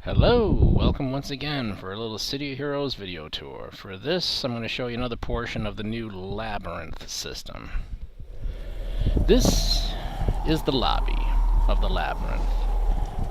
Hello, welcome once again for a little City of Heroes video tour. For this, I'm going to show you another portion of the new Labyrinth system. This is the lobby of the Labyrinth.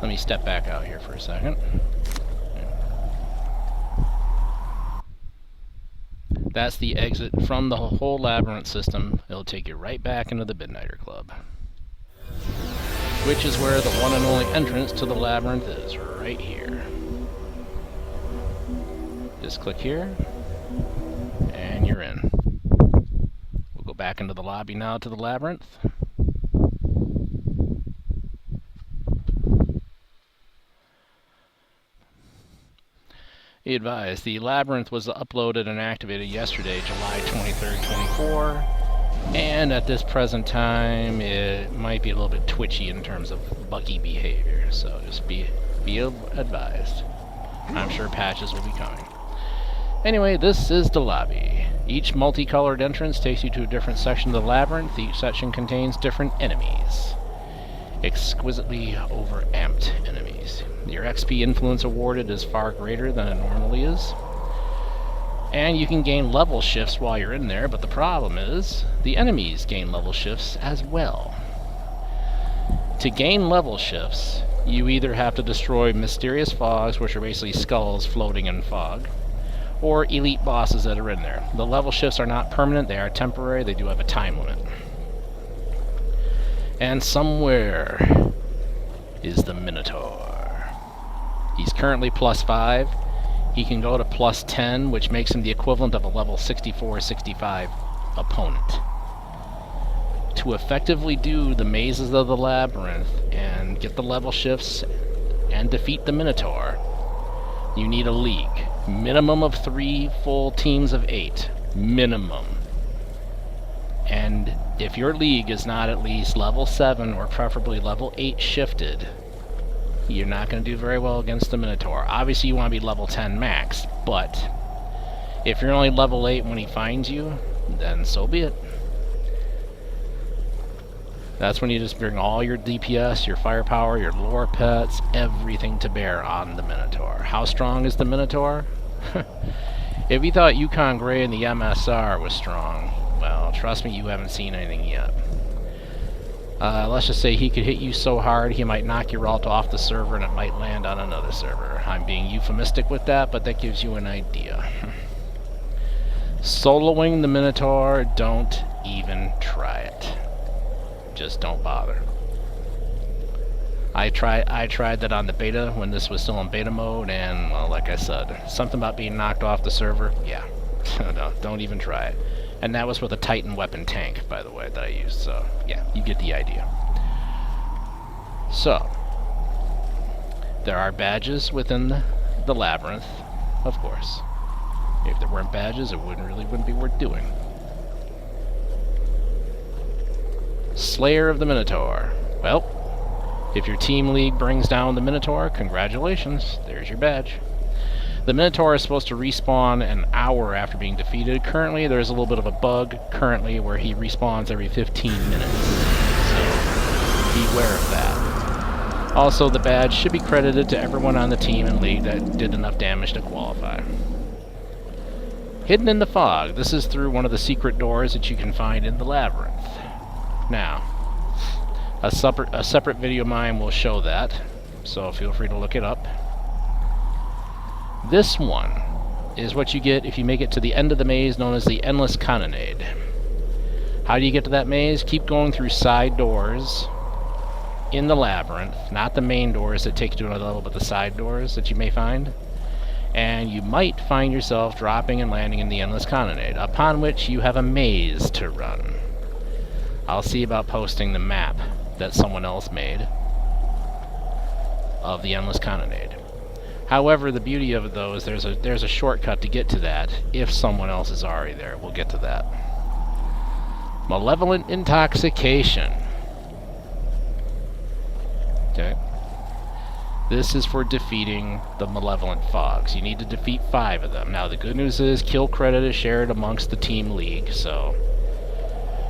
Let me step back out here for a second. That's the exit from the whole Labyrinth system. It'll take you right back into the Midnighter Club, which is where the one and only entrance to the Labyrinth is, right here. Just click here, and you're in. We'll go back into the lobby now to the Labyrinth. Be advised, the Labyrinth was uploaded and activated yesterday, July 23rd, 24. And at this present time, it might be a little bit twitchy in terms of buggy behavior, so just be advised. I'm sure patches will be coming. Anyway, this is the lobby. Each multicolored entrance takes you to a different section of the Labyrinth. Each section contains different enemies. Exquisitely overamped enemies. Your XP influence awarded is far greater than it normally is. And you can gain level shifts while you're in there, but the problem is, the enemies gain level shifts as well. To gain level shifts, you either have to destroy mysterious fogs, which are basically skulls floating in fog, or elite bosses that are in there. The level shifts are not permanent, they are temporary, they do have a time limit. And somewhere is the Minotaur. He's currently +5. He can go to +10, which makes him the equivalent of a level 64-65 opponent. To effectively do the mazes of the Labyrinth and get the level shifts and defeat the Minotaur, you need a league. Minimum of 3 full teams of 8. Minimum. And if your league is not at least level 7 or preferably level 8 shifted, you're not going to do very well against the Minotaur. Obviously you want to be level 10 max, but if you're only level 8 when he finds you, then so be it. That's when you just bring all your DPS, your firepower, your lore pets, everything to bear on the Minotaur. How strong is the Minotaur? If you thought Yukon Grey and the MSR was strong, well, trust me, you haven't seen anything yet. Let's just say he could hit you so hard he might knock your ult off the server and it might land on another server. I'm being euphemistic with that, but that gives you an idea. Soloing the Minotaur, don't even try it. Just don't bother. I tried that on the beta when this was still in beta mode, and well, like I said, something about being knocked off the server, yeah. No, don't even try it. And that was with a Titan weapon tank, by the way, that I used, so yeah, you get the idea. So, there are badges within the Labyrinth, of course. If there weren't badges, it wouldn't be worth doing. Slayer of the Minotaur. Well, if your team league brings down the Minotaur, congratulations, there's your badge. The Minotaur is supposed to respawn an hour after being defeated. Currently, there's a little bit of a bug where he respawns every 15 minutes. So, beware of that. Also, the badge should be credited to everyone on the team and league that did enough damage to qualify. Hidden in the fog. This is through one of the secret doors that you can find in the Labyrinth. Now, a separate video of mine will show that, so feel free to look it up. This one is what you get if you make it to the end of the maze known as the Endless Colonnade. How do you get to that maze? Keep going through side doors in the Labyrinth, not the main doors that take you to another level, but the side doors that you may find. And you might find yourself dropping and landing in the Endless Colonnade, upon which you have a maze to run. I'll see about posting the map that someone else made of the Endless Colonnade. However, the beauty of it, though, is there's a shortcut to get to that if someone else is already there. We'll get to that. Malevolent Intoxication. Okay. This is for defeating the Malevolent Fogs. You need to defeat 5 of them. Now, the good news is kill credit is shared amongst the team league, so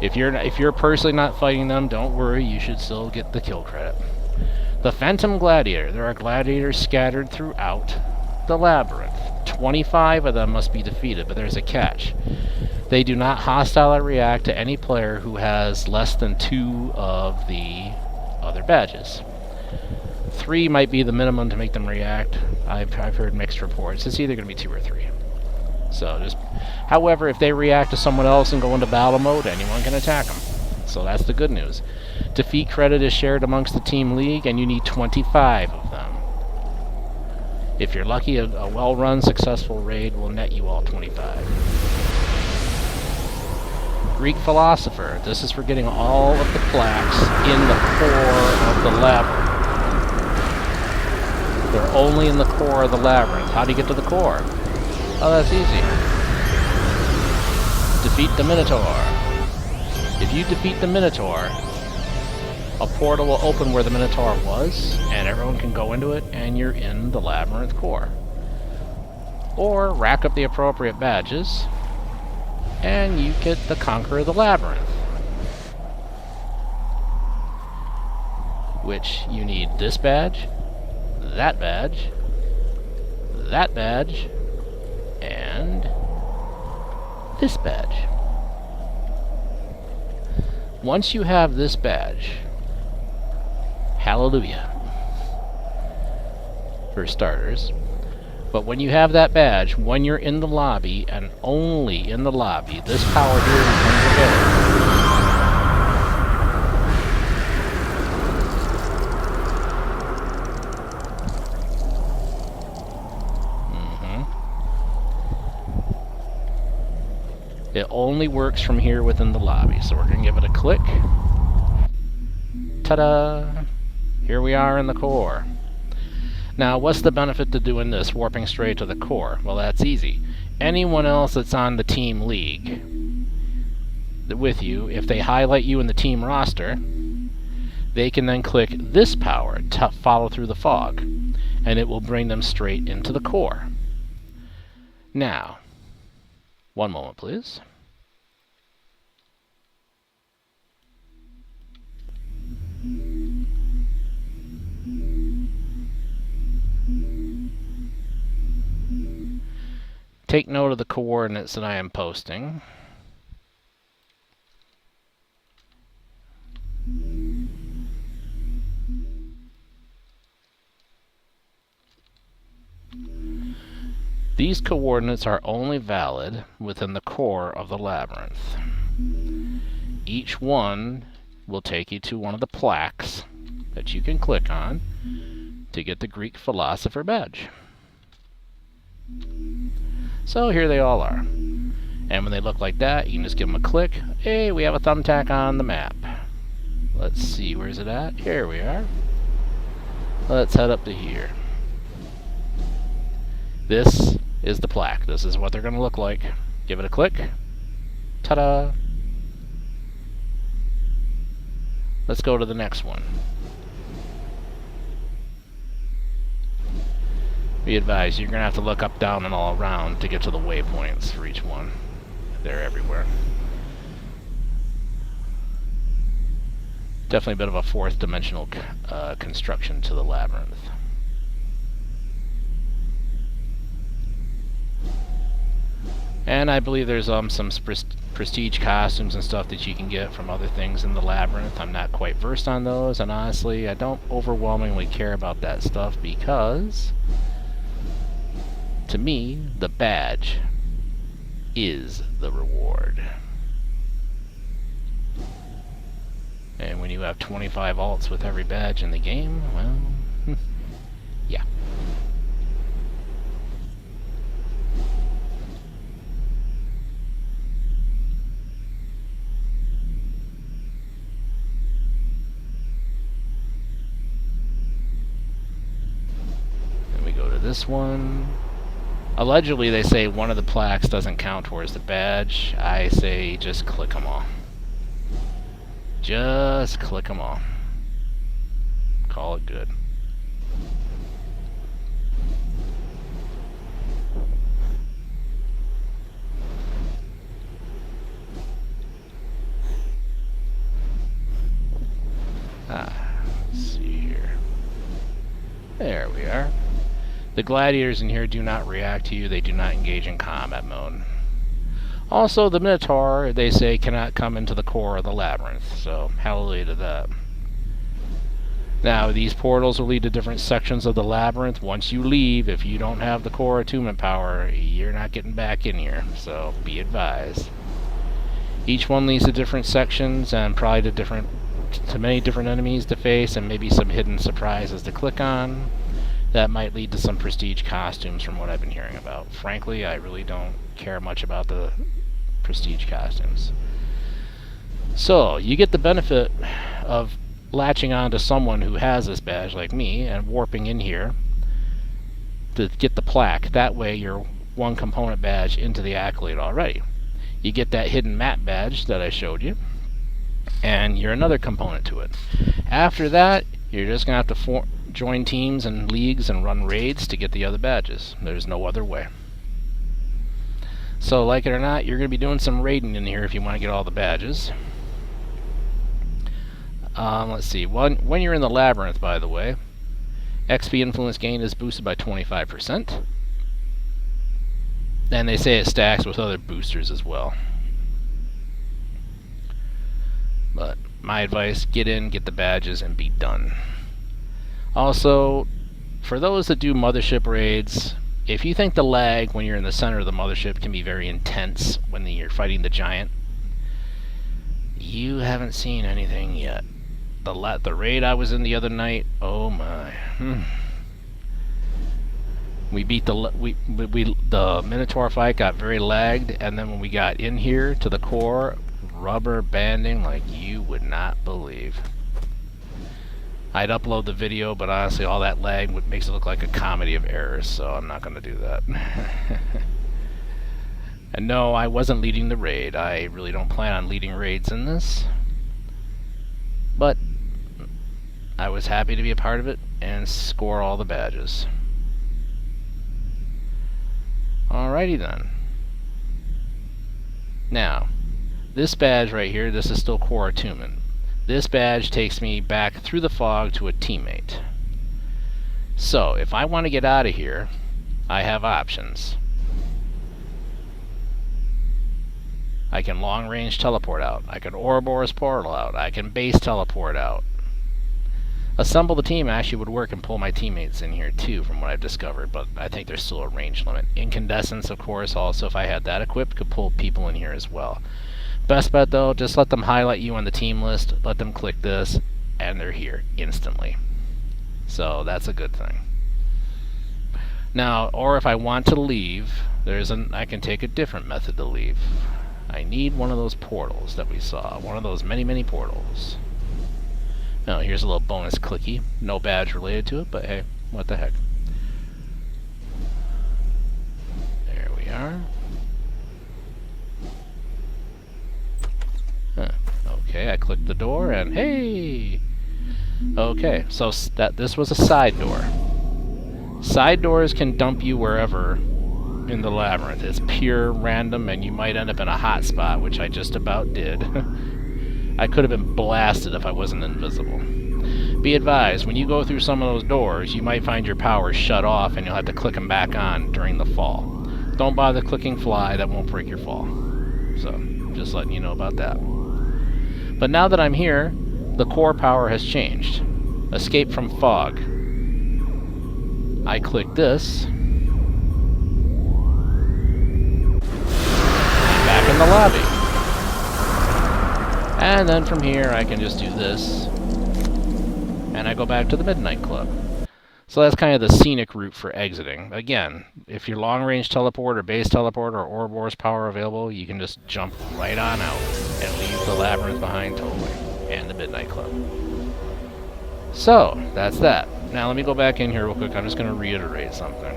if you're personally not fighting them, don't worry, you should still get the kill credit. The Phantom Gladiator. There are gladiators scattered throughout the labyrinth. 25 of them must be defeated, but there's a catch. They do not hostile react to any player who has less than 2 of the other badges. 3 might be the minimum to make them react. I've heard mixed reports. It's either going to be 2 or 3. So just, however, if they react to someone else and go into battle mode, anyone can attack them. So that's the good news. Defeat credit is shared amongst the team league, and you need 25 of them. If you're lucky, a well-run, successful raid will net you all 25. Greek Philosopher. This is for getting all of the plaques in the core of the labyrinth. They're only in the core of the labyrinth. How do you get to the core? Oh, that's easy. Defeat the Minotaur. If you defeat the Minotaur, a portal will open where the Minotaur was, and everyone can go into it, and you're in the labyrinth core. Or rack up the appropriate badges, and you get the Conqueror of the Labyrinth. Which you need this badge, that badge, and this badge. Once you have this badge, hallelujah, for starters. But when you have that badge, when you're in the lobby, and only in the lobby, this power here becomes available. It only works from here within the lobby, so we're going to give it a click. Ta-da! Here we are in the core. Now, what's the benefit to doing this, warping straight to the core? Well, that's easy. Anyone else that's on the team league with you, if they highlight you in the team roster, they can then click this power to follow through the fog, and it will bring them straight into the core. Now, one moment, please. Take note of the coordinates that I am posting. These coordinates are only valid within the core of the labyrinth. Each one will take you to one of the plaques that you can click on to get the Greek Philosopher badge. So here they all are. And when they look like that, you can just give them a click. Hey, we have a thumbtack on the map. Let's see, where's it at? Here we are. Let's head up to here. This is the plaque. This is what they're going to look like. Give it a click. Ta-da! Let's go to the next one. Be advised, you're going to have to look up, down, and all around to get to the waypoints for each one. They're everywhere. Definitely a bit of a fourth dimensional construction to the labyrinth. And I believe there's some prestige costumes and stuff that you can get from other things in the labyrinth. I'm not quite versed on those, and honestly, I don't overwhelmingly care about that stuff because, to me, the badge is the reward. And when you have 25 alts with every badge in the game, well, yeah. Then we go to this one. Allegedly, they say one of the plaques doesn't count towards the badge. I say just click them all. Just click them all. Call it good. Let's see here. we are. The gladiators in here do not react to you. They do not engage in combat mode. Also, the Minotaur, they say, cannot come into the core of the labyrinth. So, hallelujah to that. Now, these portals will lead to different sections of the labyrinth. Once you leave, if you don't have the core attunement power, you're not getting back in here. So, be advised. Each one leads to different sections and probably to many different enemies to face and maybe some hidden surprises to click on. That might lead to some prestige costumes from what I've been hearing about. Frankly, I really don't care much about the prestige costumes. So, you get the benefit of latching on to someone who has this badge like me and warping in here to get the plaque. That way you're one component badge into the accolade already. You get that hidden map badge that I showed you, and you're another component to it. After that, you're just going to have to join teams and leagues and run raids to get the other badges. There's no other way. So, like it or not, you're going to be doing some raiding in here if you want to get all the badges. Let's see. When you're in the labyrinth, by the way, XP influence gain is boosted by 25%. And they say it stacks with other boosters as well. But my advice, get in, get the badges, and be done. Also, for those that do mothership raids, if you think the lag when you're in the center of the mothership can be very intense when you're fighting the giant, you haven't seen anything yet. The raid I was in the other night, oh my. We beat the Minotaur fight, got very lagged, and then when we got in here to the core, rubber banding like you would not believe. I'd upload the video, but honestly all that lag makes it look like a comedy of errors, so I'm not going to do that. And no, I wasn't leading the raid. I really don't plan on leading raids in this. But I was happy to be a part of it and score all the badges. Alrighty then. Now, this badge right here, this is still core attunement. This badge takes me back through the fog to a teammate. So, if I want to get out of here, I have options. I can long range teleport out. I can Ouroboros portal out. I can base teleport out. Assemble the team actually would work and pull my teammates in here too, from what I've discovered, but I think there's still a range limit. Incandescence, of course, also, if I had that equipped, could pull people in here as well. Best bet though, just let them highlight you on the team list, let them click this, and they're here instantly. So that's a good thing. Now, or if I want to leave, I can take a different method to leave. I need one of those portals that we saw, one of those many portals. Now, here's a little bonus clicky. No badge related to it, but hey, what the heck. There we are. Huh. Okay, I clicked the door, and hey! Okay, so this was a side door. Side doors can dump you wherever in the labyrinth. It's pure random, and you might end up in a hot spot, which I just about did. I could have been blasted if I wasn't invisible. Be advised, when you go through some of those doors, you might find your power shut off and you'll have to click them back on during the fall. Don't bother clicking fly, that won't break your fall. So, just letting you know about that. But now that I'm here, the core power has changed. Escape from fog. I click this. Back in the lobby. And then from here I can just do this, and I go back to the Midnight Club. So that's kind of the scenic route for exiting. Again, if your long-range teleport or base teleport or Ouroboros power available, you can just jump right on out and leave the labyrinth behind totally, and the Midnight Club. So, that's that. Now let me go back in here real quick. I'm just going to reiterate something.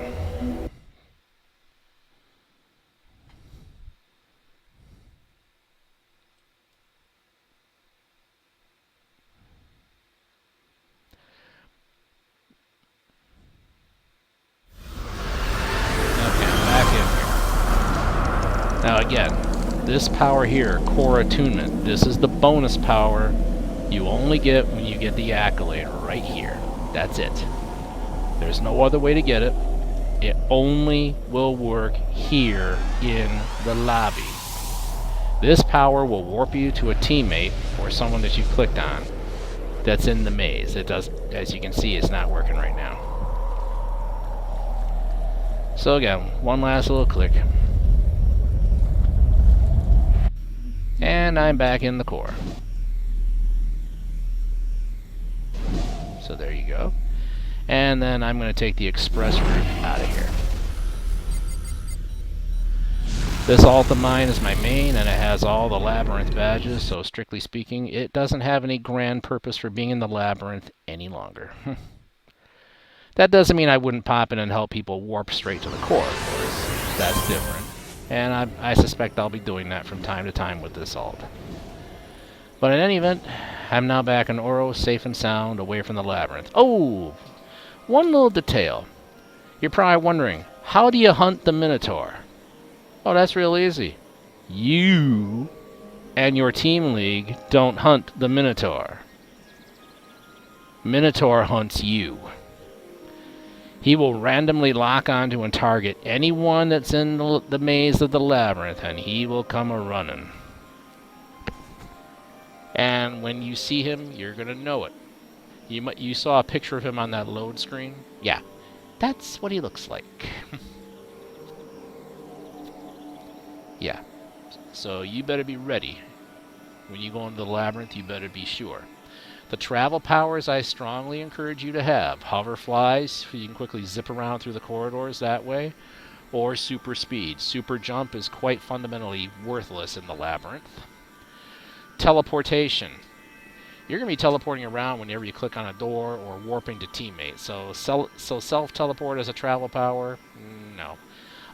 Now again, this power here, core attunement, this is the bonus power you only get when you get the accolade right here. That's it. There's no other way to get it. It only will work here in the lobby. This power will warp you to a teammate or someone that you clicked on that's in the maze. It does, as you can see, it's not working right now. So again, one last little click. And I'm back in the core. So there you go. And then I'm going to take the express route out of here. This alt of mine is my main, and it has all the Labyrinth badges, so strictly speaking, it doesn't have any grand purpose for being in the Labyrinth any longer. That doesn't mean I wouldn't pop in and help people warp straight to the core, of course. That's different. And I suspect I'll be doing that from time to time with this alt. But in any event, I'm now back in Oro, safe and sound, away from the Labyrinth. Oh! One little detail. You're probably wondering, how do you hunt the Minotaur? Oh, that's real easy. You and your team league don't hunt the Minotaur. Minotaur hunts you. He will randomly lock onto and target anyone that's in the maze of the Labyrinth, and he will come a-running. And when you see him, you're going to know it. You saw a picture of him on that load screen? Yeah, that's what he looks like. Yeah, so you better be ready. When you go into the Labyrinth, you better be sure. The travel powers I strongly encourage you to have. Hover flies, so you can quickly zip around through the corridors that way. Or super speed. Super jump is quite fundamentally worthless in the Labyrinth. Teleportation. You're going to be teleporting around whenever you click on a door or warping to teammates. So self-teleport as a travel power? No.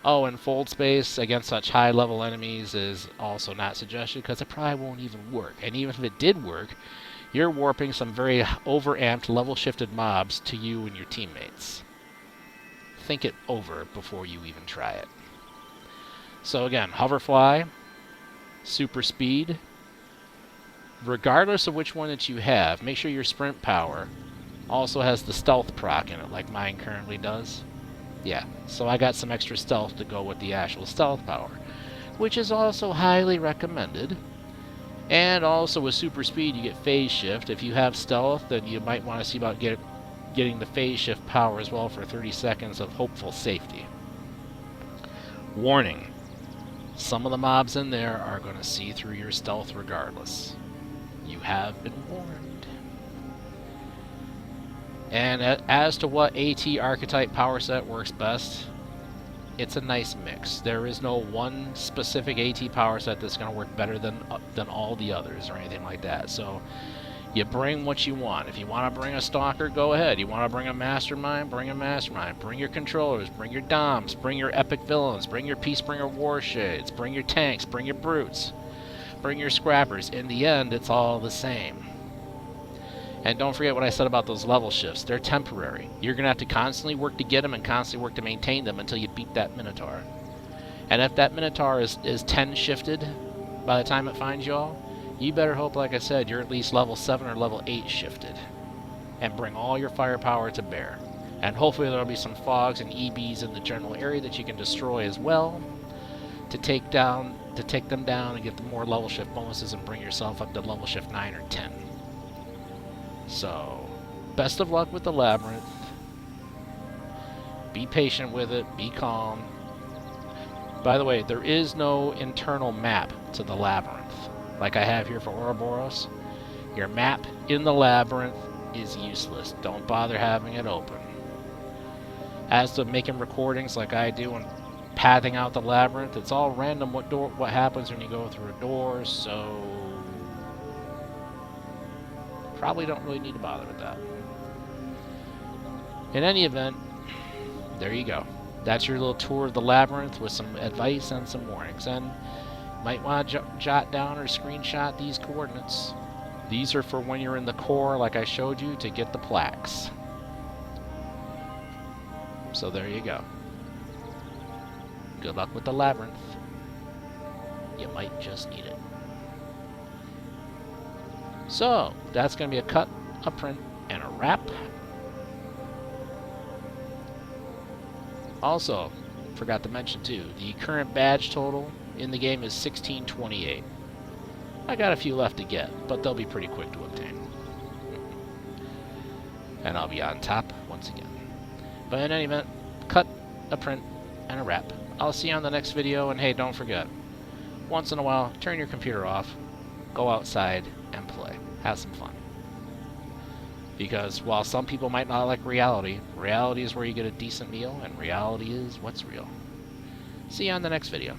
Oh, and fold space against such high-level enemies is also not suggested because it probably won't even work. And even if it did work, you're warping some very overamped, level-shifted mobs to you and your teammates. Think it over before you even try it. So again, hoverfly, super speed. Regardless of which one that you have, make sure your sprint power also has the stealth proc in it, like mine currently does. Yeah, so I got some extra stealth to go with the actual stealth power, which is also highly recommended. And also with super speed, you get phase shift. If you have stealth, then you might want to see about getting the phase shift power as well for 30 seconds of hopeful safety. Warning, some of the mobs in there are going to see through your stealth regardless. You have been warned. And as to what AT archetype power set works best, it's a nice mix. There is no one specific AT power set that's going to work better than all the others or anything like that. So you bring what you want. If you want to bring a Stalker, go ahead. You want to bring a Mastermind, bring a Mastermind. Bring your controllers, bring your Doms, bring your epic villains, bring your Peacebringer Warshades, bring your tanks, bring your brutes, bring your scrappers. In the end, it's all the same. And don't forget what I said about those level shifts. They're temporary. You're going to have to constantly work to get them and constantly work to maintain them until you beat that Minotaur. And if that Minotaur is 10 shifted by the time it finds y'all, you better hope, like I said, you're at least level 7 or level 8 shifted. And bring all your firepower to bear. And hopefully there'll be some fogs and EBs in the general area that you can destroy as well to take them down and get the more level shift bonuses and bring yourself up to level shift 9 or 10. So, best of luck with the Labyrinth. Be patient with it. Be calm. By the way, there is no internal map to the Labyrinth, like I have here for Ouroboros. Your map in the Labyrinth is useless. Don't bother having it open. As to making recordings like I do and pathing out the Labyrinth, it's all random what happens when you go through a door, so probably don't really need to bother with that. In any event, there you go. That's your little tour of the Labyrinth with some advice and some warnings. And you might want to jot down or screenshot these coordinates. These are for when you're in the core, like I showed you, to get the plaques. So there you go. Good luck with the Labyrinth. You might just need it. So, that's going to be a cut, a print, and a wrap. Also, forgot to mention too, the current badge total in the game is 1628. I got a few left to get, but they'll be pretty quick to obtain. And I'll be on top once again. But in any event, cut, a print, and a wrap. I'll see you on the next video, and hey, don't forget, once in a while, turn your computer off, go outside, and play. Have some fun. Because while some people might not like reality, reality is where you get a decent meal, and reality is what's real. See you on the next video.